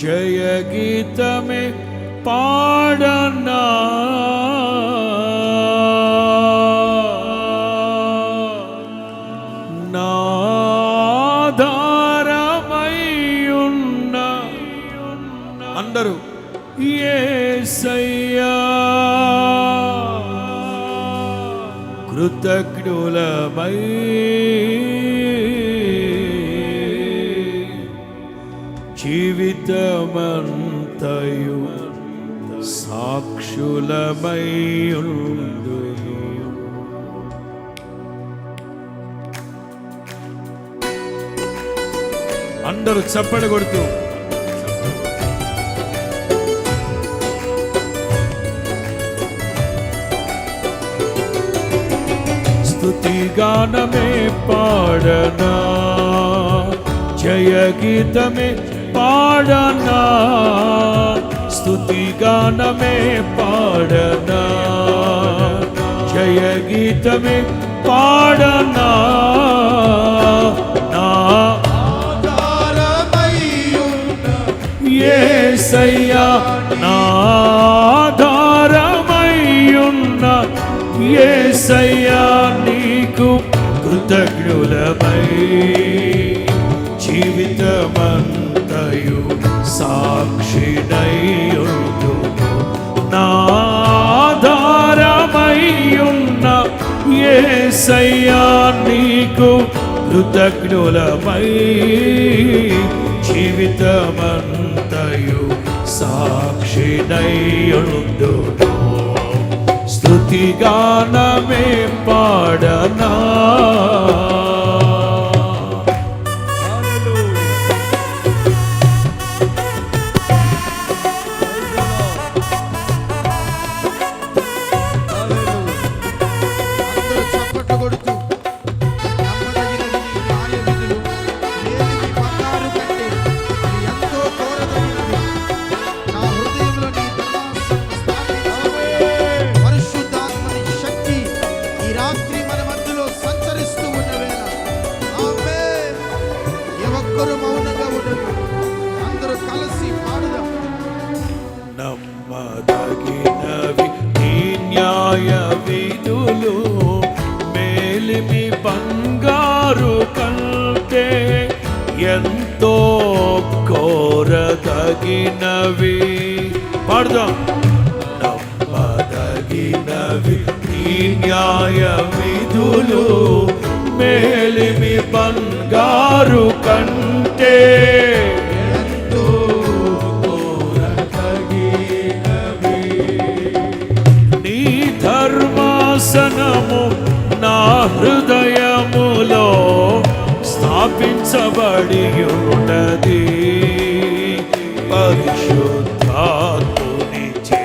జయ గీతమే పాడనా నాధారమయ్యున్న అందరూ యేసయ్యా కృతజ్ఞులమై జీవితమంతయు సాక్షులమై ఉందుము. అందరూ చప్పట్లు కొడుతూ స్తుతి గానమే పాడనా జయ గీతమే పాడనా స్తుతి గానమే పాడనా జయ గీతమే పాడనా నాధారమయ్యున్న యేసయ్యా నాధారమయ్యున్న యేసయ్యా నీకు కృతజ్ఞులమై జీవితమంతయు సాక్షినయ్యుందుము. నాధారమయ్యున్న యేసయ్యా నీకు కృతజ్ఞులమై జీవితమంతయు సాక్షినయ్యుందుము. స్తుతి గానమే పాడనా నమ్మదగినవి నీ న్యాయ విధులు మేలిమి బంగారు కంటే ఎంతో కోరదగినవి. పాడదాం. నమ్మదగినవి నీ న్యాయ విధులు మేలిమి బంగారు కంటే ధర్మాసనము నా హృదయములో స్థాపించబడి ఉన్నది పరిశుద్ధాత్మునిచే.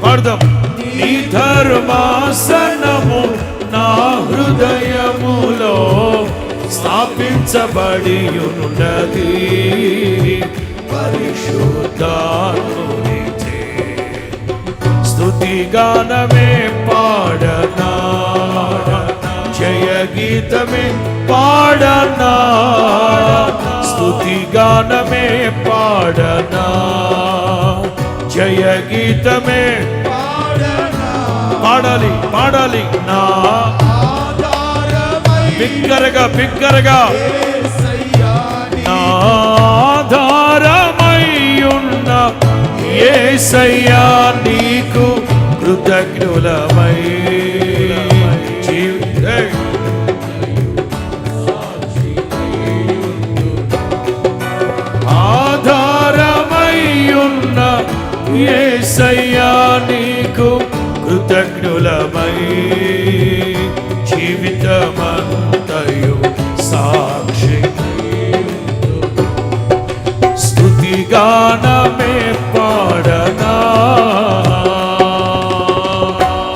పాడదాం. నీ ధర్మాసనము నా హృదయములో స్థాపించబడి ఉన్నది పరిశుద్ధాత్మునిచే. స్తుతి గానమే పాడనా జయ గీతమే పాడనా స్తుతి గానమే పాడనా జయ గీతమే పాడాలి పాడాలి. నా బిగ్గరగా నాధారమయ్యున్న యేసయ్యా నీకు కృతజ్ఞులమై ఆధారమయ్యున్న యేసయ్యా నీకు కృతజ్ఞులమై జీవితమంతయు సాక్షి స్తుతి గానమే పాడనా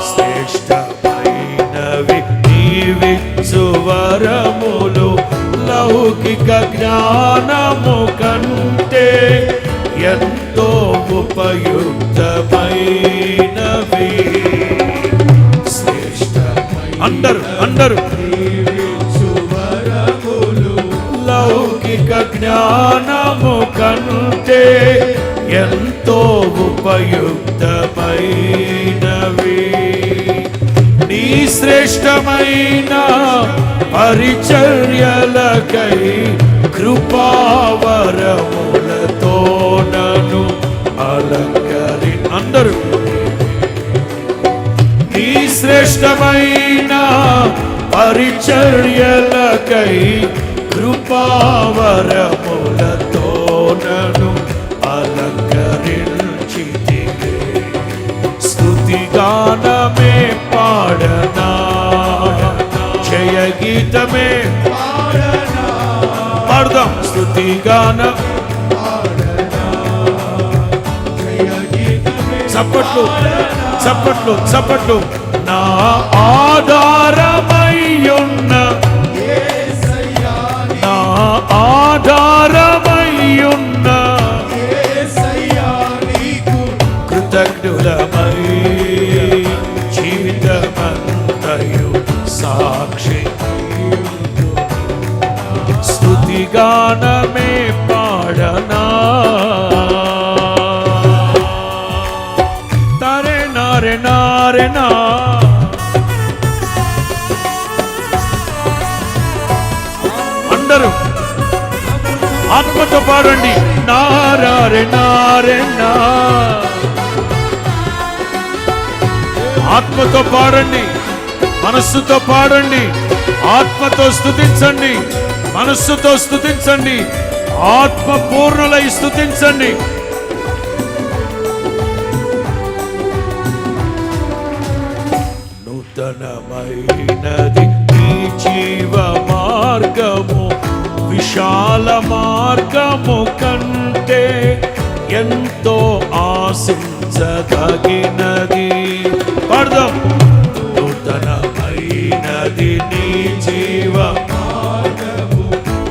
శ్రేష్టమైనవి నీవిచ్చు వరములు లౌకిక జ్ఞానము కంటే ఎంతో ఉపయుక్తమైనవి. అందరూ లౌకిక జ్ఞానము కంటే కంటే ఎంతో ఉపయుక్తమైనవి. నీ శ్రేష్టమైన పరిచర్యలకై కృపావరములతో నన్ను అలంకరి. అందరూ నీ శ్రేష్టమైన పరిచర్యలకై కృపావరములతో నన్ను అలంకరించితివే. స్తుతిగానమే పాడనా, జయ గీతమే పాడదాం. స్తుతిగానం చప్పట్లు చప్పట్లు చప్పట్లు. నా ఆధారమయ్యున్న, నా ఆధారమయ్యున్న కృతజ్ఞులమై జీవితమంతయు సాక్షి. స్తుతిగానమే పాడనా. తరే నారే నారే నా. అందరూ ఆత్మతో పాడండి. నారే నారే నా. ఆత్మతో పాడండి, మనస్సుతో పాడండి, ఆత్మతో స్తుతించండి, మనస్సుతో స్తుతించండి, ఆత్మ పూర్ణులై స్తుతించండి. నూతనమైనది ఈ జీవ మార్గము, విశాల మార్గము కంటే ఎంతో ఆశించదగినది. పాడదాం. నూతనమైనది నీ జీవ మార్గము,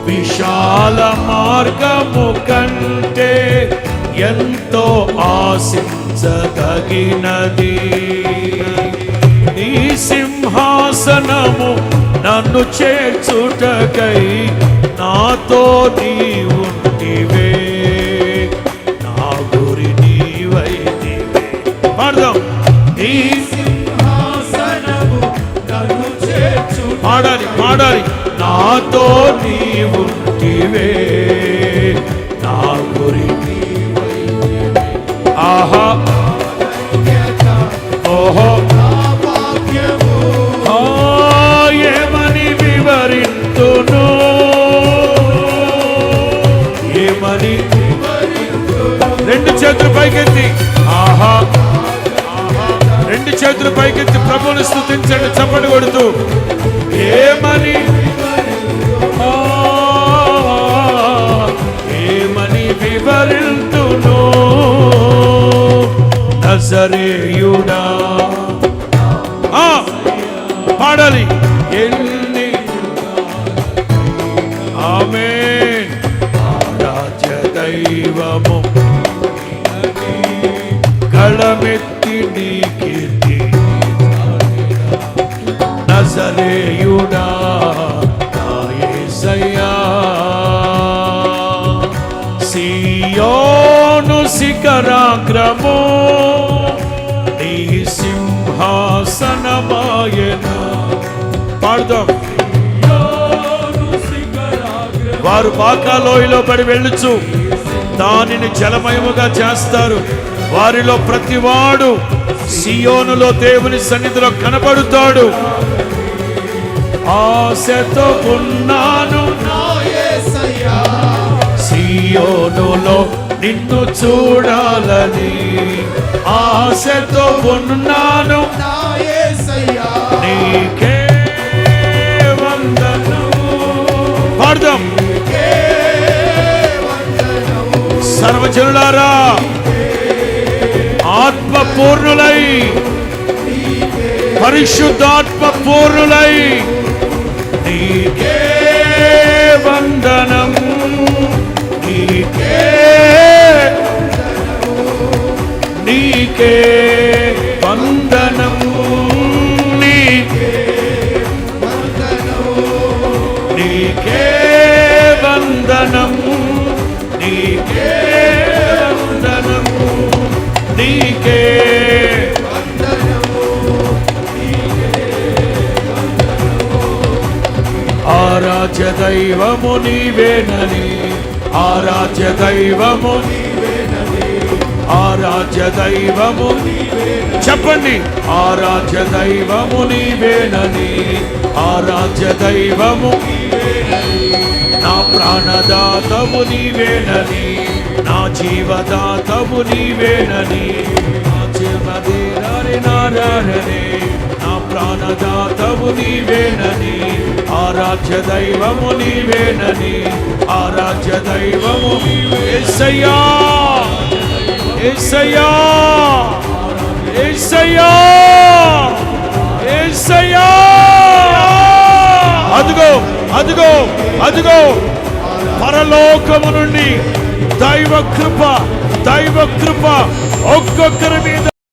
విశాల మార్గము కంటే ఎంతో ఆశించదగినది. నీ సింహాసనము నన్ను చేర్చుటకై నాతో నీవుంటివే. నా గురి నీవైతివే. పాడదాం. నీ సింహాసనము నన్ను చేర్చు. పాడాలి పాడాలి. నాతో నీవుంటివే. నా గురి నీవైతివే. ఆహా ఓహో ఏమని వివరింతును, ఏమని. రెండు చేతులు పైకెత్తి. ఆహా రెండు చేతులు పైకెత్తి ప్రభువుని స్తుతించండి చప్పట్లు కొడుతూ. ఏమని ఏమని వివరింతును నజరేయుడా. పాడాలి. ఎన్ని ఆమేన్. రాజ్య దైవము గళమెత్తి నీ కీర్తి నజరేయుడా నా యేసయ్యా. సియోను శిఖరాగ్రము నీ సింహాసనమాయెను. పాడుదాం. వారు బాకాలోయలో పడి వెళ్ళుచు దానిని జలమయముగా చేస్తారు. వారిలో ప్రతివాడు సియోనులో దేవుని సన్నిధిలో కనబడుతాడు. ఆశతో ఉన్నాను సియోనులో నిన్ను చూడాలని. ఆశతో ఉన్నాను నీకే వందనం. పాడదాం. సర్వజనులారా ఆత్మ పూర్ణులై, పరిశుద్ధాత్మ పూర్ణులై నీకే వందనం. నీకే నీకే వందనం. నీకే నీకే వందనం. నీకే ఆరాధ్య దైవము నీవేనని, ఆరాధ్య దైవము, ఆరాధ్య దైవము చెప్పండి. ఆరాధ్య దైవము నీవేనని, ఆరాధ్య దైవము, నా ప్రాణదాతవు నీవేనని, నా జీవదాతవు నీవేనని, నా జీవదేనారనే, నా ప్రాణదాతవు నీవేనని, ఆరాధ్య దైవము నీవేనని, ఆరాధ్య దైవము యేసయ్యా, యేసయ్యా, యేసయ్యా, యేసయ్యా. అదిగో అదిగో అదిగో పరలోకము నుండి దైవ కృప ఒక్కొక్కరి మీద